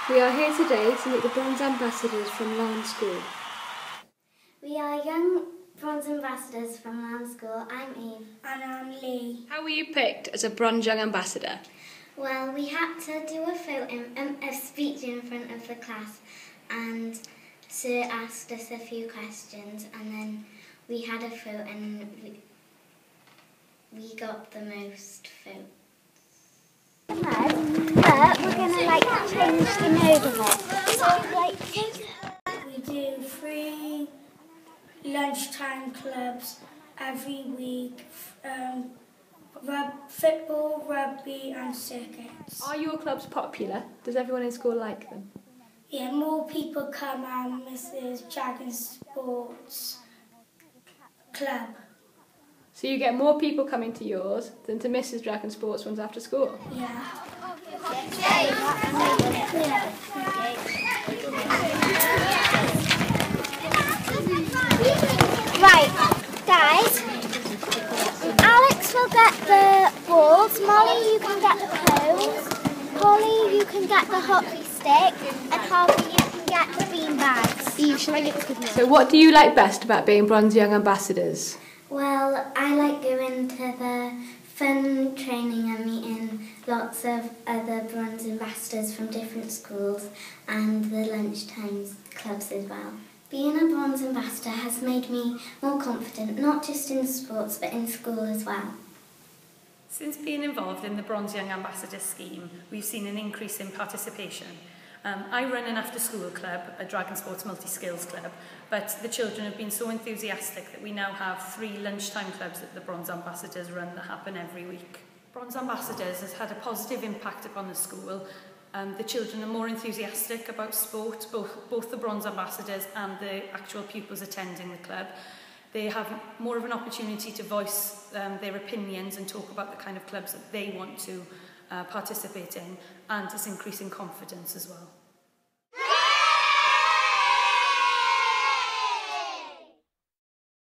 We are here today to meet the Bronze Ambassadors from Laugharne School. We are young Bronze Ambassadors from Laugharne School. I'm Eve. And I'm Lee. How were you picked as a Bronze Young Ambassador? Well, we had to do a speech in front of the class, and Sir asked us a few questions, and then we had a vote, and we got the most votes. But we're going to change the mode of it. We do 3 lunchtime clubs every week, football, rugby and circuits. Are your clubs popular? Does everyone in school like them? Yeah, more people come and Mrs. Dragon Sports Club. So you get more people coming to yours than to Mrs. Dragon Sports ones after school? Yeah. Right, guys, Alex will get the balls, Molly you can get the cones, Holly you can get the hockey stick, and Harvey you can get the beanbags. Eve, shall I get the good? So what do you like best about being Bronze Young Ambassadors? Well, I like going to the fun training and meeting lots of other Bronze Ambassadors from different schools and the lunchtime clubs as well. Being a Bronze Ambassador has made me more confident, not just in sports but in school as well. Since being involved in the Bronze Young Ambassador scheme, we've seen an increase in participation. I run an after-school club, a Dragon Sports multi-skills club, but the children have been so enthusiastic that we now have 3 lunchtime clubs that the Bronze Ambassadors run that happen every week. Bronze Ambassadors has had a positive impact upon the school. The children are more enthusiastic about sport, both the Bronze Ambassadors and the actual pupils attending the club. They have more of an opportunity to voice their opinions and talk about the kind of clubs that they want to participate in, and it's increasing confidence as well.